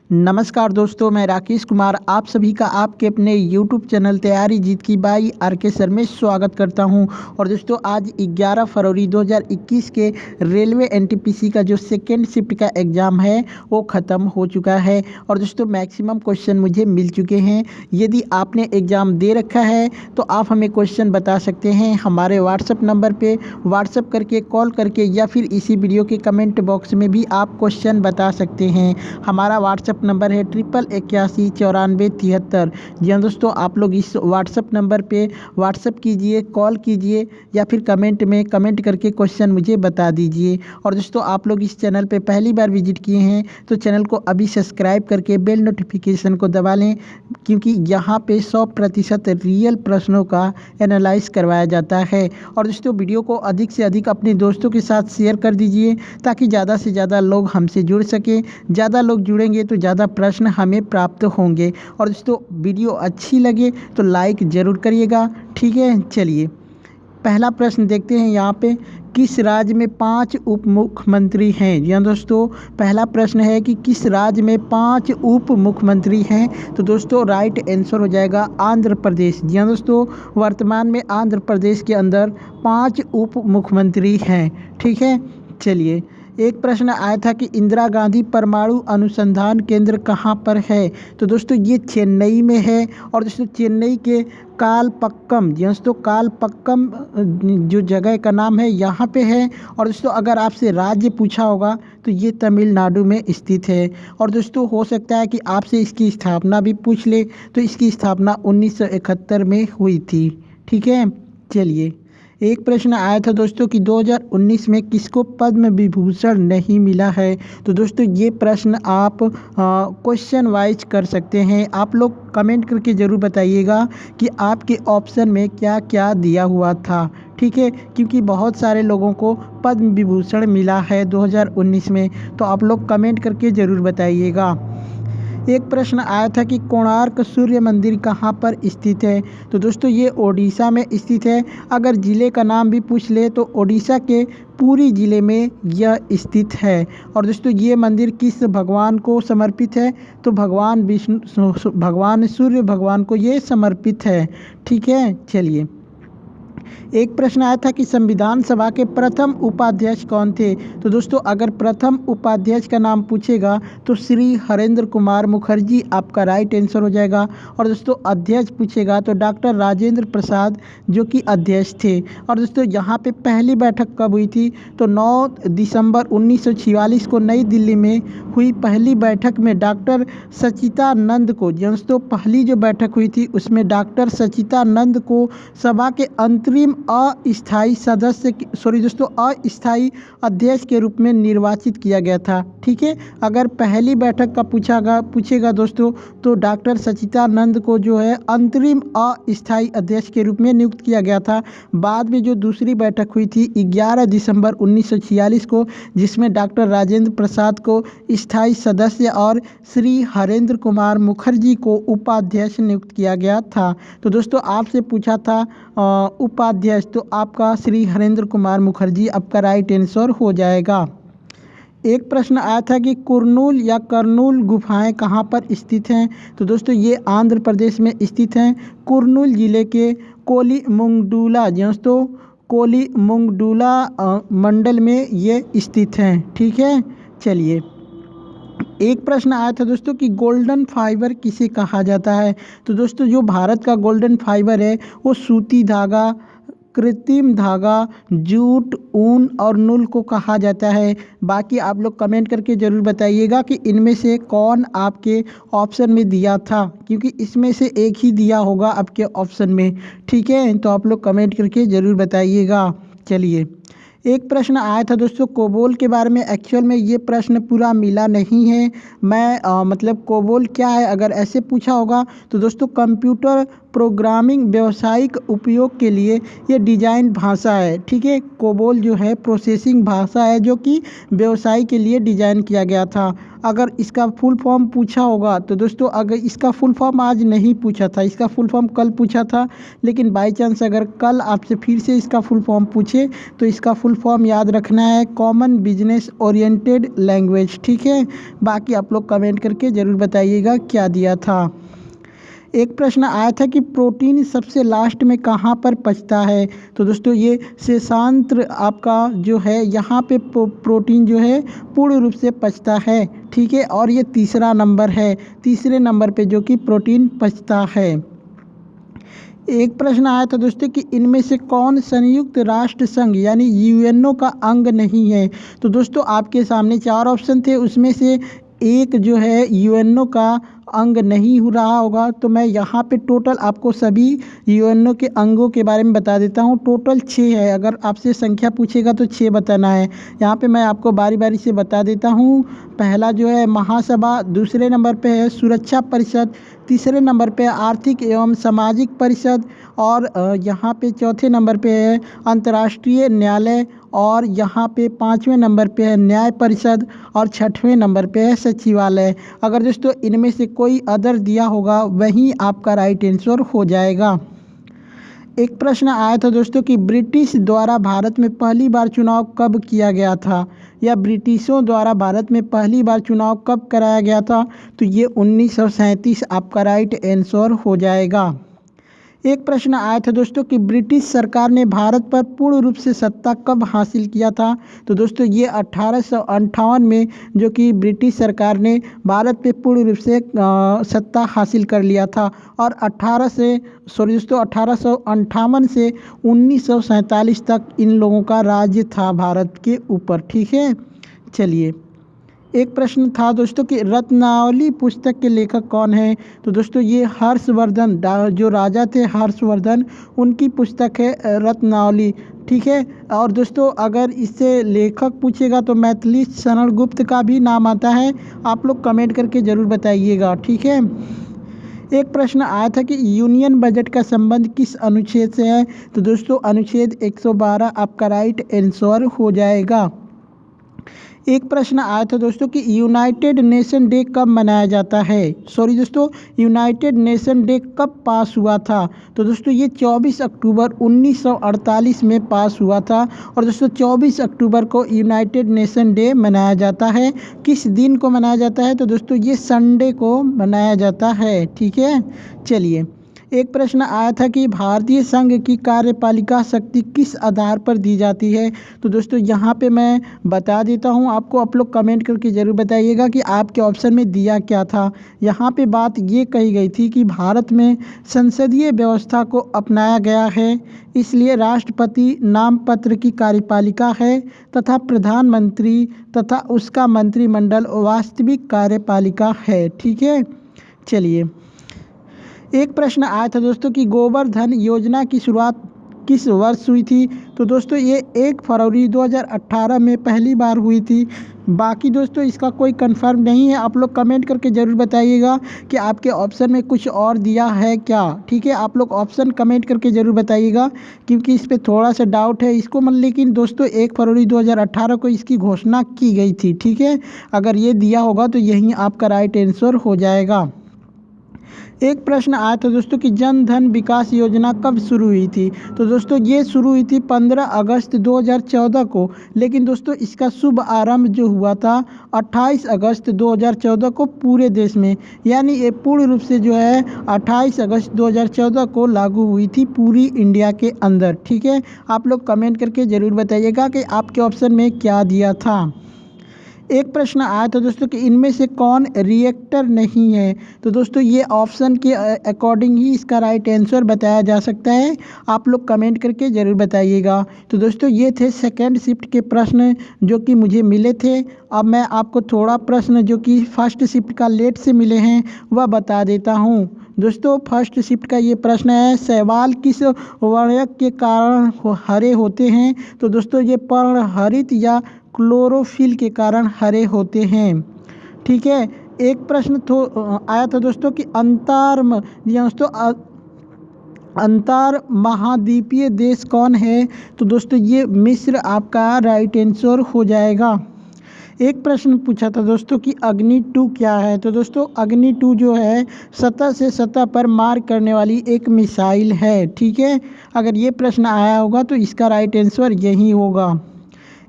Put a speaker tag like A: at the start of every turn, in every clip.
A: नमस्कार दोस्तों, मैं राकेश कुमार आप सभी का आपके अपने YouTube चैनल तैयारी जीत की बाई RK सर में स्वागत करता हूं। और दोस्तों आज 11 फरवरी 2021 के रेलवे NTPC का जो सेकेंड शिफ्ट का एग्ज़ाम है वो ख़त्म हो चुका है। और दोस्तों मैक्सिमम क्वेश्चन मुझे मिल चुके हैं। यदि आपने एग्ज़ाम दे रखा है तो आप हमें क्वेश्चन बता सकते हैं हमारे व्हाट्सएप नंबर पर व्हाट्सएप करके, कॉल करके, या फिर इसी वीडियो के कमेंट बॉक्स में भी आप क्वेश्चन बता सकते हैं। हमारा व्हाट्सएप नंबर है 8881949373। जी हाँ दोस्तों, आप लोग इस व्हाट्सएप नंबर पे व्हाट्सएप कीजिए, कॉल कीजिए, या फिर कमेंट में कमेंट करके क्वेश्चन मुझे बता दीजिए। और दोस्तों आप लोग इस चैनल पे पहली बार विजिट किए हैं तो चैनल को अभी सब्सक्राइब करके बेल नोटिफिकेशन को दबा लें, क्योंकि यहाँ पे 100% रियल प्रश्नों का एनालाइज करवाया जाता है। और दोस्तों वीडियो को अधिक से अधिक अपने दोस्तों के साथ शेयर कर दीजिए ताकि ज़्यादा से ज़्यादा लोग हमसे जुड़ सकें। ज़्यादा लोग जुड़ेंगे तो ज़्यादा प्रश्न हमें प्राप्त होंगे। और दोस्तों वीडियो अच्छी लगे तो लाइक ज़रूर करिएगा, ठीक है। चलिए पहला प्रश्न देखते हैं। यहाँ पे किस राज्य में 5 उप मुख्यमंत्री हैं? जी हाँ दोस्तों, पहला प्रश्न है कि किस राज्य में 5 उप मुख्यमंत्री हैं? तो दोस्तों राइट आंसर हो जाएगा आंध्र प्रदेश। जी हाँ दोस्तों, वर्तमान में आंध्र प्रदेश के अंदर 5 उप मुख्यमंत्री हैं, ठीक है। चलिए एक प्रश्न आया था कि इंदिरा गांधी परमाणु अनुसंधान केंद्र कहाँ पर है? तो दोस्तों ये चेन्नई में है। और दोस्तों चेन्नई के कालपक्कम, दोस्तों कालपक्कम जो जगह का नाम है यहाँ पे है। और दोस्तों अगर आपसे राज्य पूछा होगा तो ये तमिलनाडु में स्थित है। और दोस्तों हो सकता है कि आपसे इसकी स्थापना भी पूछ ले, तो इसकी स्थापना 1971 में हुई थी, ठीक है। चलिए एक प्रश्न आया था दोस्तों कि 2019 में किसको पद्म विभूषण नहीं मिला है? तो दोस्तों ये प्रश्न आप क्वेश्चन वाइज कर सकते हैं। आप लोग कमेंट करके ज़रूर बताइएगा कि आपके ऑप्शन में क्या क्या दिया हुआ था, ठीक है, क्योंकि बहुत सारे लोगों को पद्म विभूषण मिला है 2019 में, तो आप लोग कमेंट करके ज़रूर बताइएगा। एक प्रश्न आया था कि कोणार्क सूर्य मंदिर कहाँ पर स्थित है? तो दोस्तों ये ओडिशा में स्थित है। अगर ज़िले का नाम भी पूछ ले तो ओडिशा के पुरी ज़िले में यह स्थित है। और दोस्तों ये मंदिर किस भगवान को समर्पित है? तो भगवान विष्णु, भगवान सूर्य भगवान को ये समर्पित है, ठीक है। चलिए एक प्रश्न आया था कि संविधान सभा के प्रथम उपाध्यक्ष कौन थे? तो दोस्तों अगर प्रथम उपाध्यक्ष का नाम पूछेगा तो श्री हरेंद्र कुमार मुखर्जी आपका राइट आंसर हो जाएगा। और दोस्तों अध्यक्ष पूछेगा तो डॉक्टर राजेंद्र प्रसाद जो कि अध्यक्ष थे। और दोस्तों यहाँ पे पहली बैठक कब हुई थी? तो 9 दिसंबर 1946 को नई दिल्ली में हुई पहली बैठक में डॉक्टर सच्चिदानंद को, दोस्तों पहली जो बैठक हुई थी उसमें डॉक्टर सच्चिदानंद को सभा के अंतरिम अस्थायी सदस्य, अस्थायी अध्यक्ष के रूप में निर्वाचित किया गया था, ठीक है। अगर पहली बैठक का पूछेगा दोस्तों तो डॉक्टर सच्चिदानंद को जो है अंतरिम अस्थायी अध्यक्ष के रूप में नियुक्त किया गया था। बाद में जो दूसरी बैठक हुई थी 11 दिसंबर 1946 को, जिसमें डॉक्टर राजेंद्र प्रसाद को स्थायी सदस्य और श्री हरेंद्र कुमार मुखर्जी को उपाध्यक्ष नियुक्त किया गया था। तो दोस्तों आपसे पूछा था उपाध्यक्ष, तो आपका श्री हरेंद्र कुमार मुखर्जी आपका राइट आंसर हो जाएगा। एक प्रश्न आया था कि कुरनूल या कर्नूल गुफाएं कहाँ पर स्थित हैं? तो दोस्तों ये आंध्र प्रदेश में स्थित हैं। कुरनूल जिले के कोलिमुंगडुला, दोस्तों कोलिमुंगडुला मंडल में ये स्थित हैं, ठीक है। चलिए एक प्रश्न आया था दोस्तों कि गोल्डन फाइबर किसे कहा जाता है? तो दोस्तों जो भारत का गोल्डन फाइबर है वो सूती धागा, कृत्रिम धागा, जूट, ऊन और नूल को कहा जाता है। बाकी आप लोग कमेंट करके ज़रूर बताइएगा कि इनमें से कौन आपके ऑप्शन में दिया था, क्योंकि इसमें से एक ही दिया होगा आपके ऑप्शन में, ठीक है। तो आप लोग कमेंट करके ज़रूर बताइएगा। चलिए एक प्रश्न आया था दोस्तों कोबोल के बारे में। एक्चुअल में ये प्रश्न पूरा मिला नहीं है। मैं मतलब कोबोल क्या है अगर ऐसे पूछा होगा तो दोस्तों कंप्यूटर प्रोग्रामिंग व्यावसायिक उपयोग के लिए ये डिज़ाइन भाषा है, ठीक है। कोबोल जो है प्रोसेसिंग भाषा है जो कि व्यवसाय के लिए डिज़ाइन किया गया था। अगर इसका फुल फॉर्म पूछा होगा तो दोस्तों, अगर इसका फुल फॉर्म आज नहीं पूछा था, इसका फुल फॉर्म कल पूछा था, लेकिन बाय चांस अगर कल आपसे फिर से इसका फुल फॉर्म पूछे तो इसका फुल फॉर्म याद रखना है कॉमन बिजनेस ओरिएंटेड लैंग्वेज। ठीक है, बाकी आप लोग कमेंट करके ज़रूर बताइएगा क्या दिया था। एक प्रश्न आया था कि प्रोटीन सबसे लास्ट में कहाँ पर पचता है। तो दोस्तों, ये शेषांत्र आपका जो है यहाँ पे प्रोटीन जो है पूर्ण रूप से पचता है। ठीक है, और ये तीसरा नंबर है, तीसरे नंबर पे जो कि प्रोटीन पचता है। एक प्रश्न आया था दोस्तों कि इनमें से कौन संयुक्त राष्ट्र संघ यानी यूएनओ का अंग नहीं है। तो दोस्तों, आपके सामने 4 ऑप्शन थे, उसमें से एक जो है यूएनओ का अंग नहीं हो रहा होगा। तो मैं यहाँ पे टोटल आपको सभी यूएनओ के अंगों के बारे में बता देता हूँ। टोटल 6 है, अगर आपसे संख्या पूछेगा तो 6 बताना है। यहाँ पे मैं आपको बारी बारी से बता देता हूँ। पहला जो है महासभा, दूसरे नंबर पे है सुरक्षा परिषद, तीसरे नंबर पे आर्थिक एवं सामाजिक परिषद, और यहाँ पे चौथे नंबर पे है अंतर्राष्ट्रीय न्यायालय, और यहाँ पे 5वें नंबर पे है न्याय परिषद, और 6वें नंबर पे है सचिवालय। अगर दोस्तों इनमें से कोई अदर दिया होगा वही आपका राइट आंसर हो जाएगा। एक प्रश्न आया था दोस्तों कि ब्रिटिश द्वारा भारत में पहली बार चुनाव कब किया गया था, या ब्रिटिशों द्वारा भारत में पहली बार चुनाव कब कराया गया था। तो ये 1937 आपका राइट आंसर हो जाएगा। एक प्रश्न आया था दोस्तों कि ब्रिटिश सरकार ने भारत पर पूर्ण रूप से सत्ता कब हासिल किया था। तो दोस्तों, ये 1858 में जो कि ब्रिटिश सरकार ने भारत पे पूर्ण रूप से सत्ता हासिल कर लिया था, और 1858 से 1947 तक इन लोगों का राज्य था भारत के ऊपर। ठीक है, चलिए। एक प्रश्न था दोस्तों कि रत्नावली पुस्तक के लेखक कौन है। तो दोस्तों, ये हर्षवर्धन, जो राजा थे हर्षवर्धन, उनकी पुस्तक है रत्नावली। ठीक है, और दोस्तों अगर इससे लेखक पूछेगा तो मैथिली शरण गुप्त का भी नाम आता है। आप लोग कमेंट करके ज़रूर बताइएगा। ठीक है। एक प्रश्न आया था कि यूनियन बजट का संबंध किस अनुच्छेद से है। तो दोस्तों, अनुच्छेद 112 आपका राइट आंसर हो जाएगा। एक प्रश्न आया था दोस्तों कि यूनाइटेड नेशन डे कब मनाया जाता है। सॉरी दोस्तों, यूनाइटेड नेशन डे कब पास हुआ था। तो दोस्तों, ये 24 अक्टूबर 1948 में पास हुआ था, और दोस्तों 24 अक्टूबर को यूनाइटेड नेशन डे मनाया जाता है। किस दिन को मनाया जाता है। तो दोस्तों, ये संडे को मनाया जाता है। ठीक है, चलिए। एक प्रश्न आया था कि भारतीय संघ की कार्यपालिका शक्ति किस आधार पर दी जाती है। तो दोस्तों, यहाँ पे मैं बता देता हूँ आपको, आप लोग कमेंट करके ज़रूर बताइएगा कि आपके ऑप्शन में दिया क्या था। यहाँ पे बात ये कही गई थी कि भारत में संसदीय व्यवस्था को अपनाया गया है, इसलिए राष्ट्रपति नामपत्र की कार्यपालिका है, तथा प्रधानमंत्री तथा उसका मंत्रिमंडल वास्तविक कार्यपालिका है। ठीक है, चलिए। एक प्रश्न आया था दोस्तों कि गोवर्धन योजना की शुरुआत किस वर्ष हुई थी। तो दोस्तों, ये 1 फरवरी 2018 में पहली बार हुई थी। बाकी दोस्तों इसका कोई कंफर्म नहीं है। आप लोग कमेंट करके ज़रूर बताइएगा कि आपके ऑप्शन में कुछ और दिया है क्या। ठीक है, आप लोग ऑप्शन कमेंट करके ज़रूर बताइएगा, क्योंकि इस पर थोड़ा सा डाउट है इसको लेकिन दोस्तों 1 फरवरी 2018 को इसकी घोषणा की गई थी। ठीक है, अगर ये दिया होगा तो यही आपका राइट आंसर हो जाएगा। एक प्रश्न आया था दोस्तों कि जन धन विकास योजना कब शुरू हुई थी। तो दोस्तों, ये शुरू हुई थी 15 अगस्त 2014 को, लेकिन दोस्तों इसका शुभ आरंभ जो हुआ था 28 अगस्त 2014 को पूरे देश में, यानी ये पूर्ण रूप से जो है 28 अगस्त 2014 को लागू हुई थी पूरी इंडिया के अंदर। ठीक है, आप लोग कमेंट करके ज़रूर बताइएगा कि आपके ऑप्शन में क्या दिया था। एक प्रश्न आया था दोस्तों कि इनमें से कौन रिएक्टर नहीं है। तो दोस्तों, ये ऑप्शन के अकॉर्डिंग ही इसका राइट आंसर बताया जा सकता है। आप लोग कमेंट करके ज़रूर बताइएगा। तो दोस्तों, ये थे सेकंड शिफ्ट के प्रश्न जो कि मुझे मिले थे। अब मैं आपको थोड़ा प्रश्न जो कि फर्स्ट शिफ्ट का लेट से मिले हैं वह बता देता हूँ। दोस्तों, फर्स्ट शिफ्ट का ये प्रश्न है, शैवाल किस वर्णक के कारण हरे होते हैं। तो दोस्तों, ये पर्णहरित या क्लोरोफिल के कारण हरे होते हैं। ठीक है, एक प्रश्न आया था दोस्तों कि अंतर महाद्वीपीय देश कौन है। तो दोस्तों, ये मिस्र आपका राइट आंसर हो जाएगा। एक प्रश्न पूछा था दोस्तों कि अग्नि 2 क्या है। तो दोस्तों अग्नि 2 जो है सतह से सतह पर मार करने वाली एक मिसाइल है। ठीक है, अगर ये प्रश्न आया होगा तो इसका राइट आंसर यही होगा।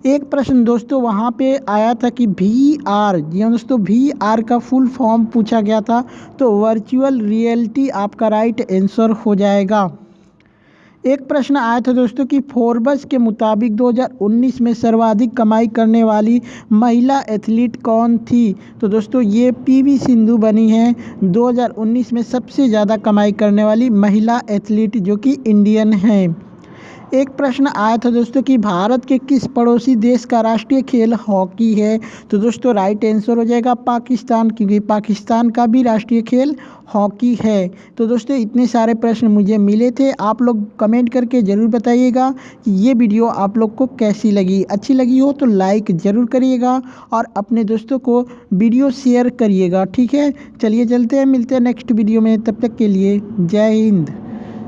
A: एक प्रश्न दोस्तों वहाँ पे आया था कि VR, जी हाँ दोस्तों, VR का फुल फॉर्म पूछा गया था, तो वर्चुअल रियलिटी आपका राइट आंसर हो जाएगा। एक प्रश्न आया था दोस्तों कि फोर्ब्स के मुताबिक 2019 में सर्वाधिक कमाई करने वाली महिला एथलीट कौन थी। तो दोस्तों ये PV सिंधु बनी है 2019 में सबसे ज़्यादा कमाई करने वाली महिला एथलीट, जो कि इंडियन है। एक प्रश्न आया था दोस्तों कि भारत के किस पड़ोसी देश का राष्ट्रीय खेल हॉकी है। तो दोस्तों राइट आंसर हो जाएगा पाकिस्तान, क्योंकि पाकिस्तान का भी राष्ट्रीय खेल हॉकी है। तो दोस्तों इतने सारे प्रश्न मुझे मिले थे, आप लोग कमेंट करके ज़रूर बताइएगा कि ये वीडियो आप लोग को कैसी लगी। अच्छी लगी हो तो लाइक ज़रूर करिएगा और अपने दोस्तों को वीडियो शेयर करिएगा। ठीक है, चलिए चलते हैं, मिलते हैं नेक्स्ट वीडियो में, तब तक के लिए जय हिंद।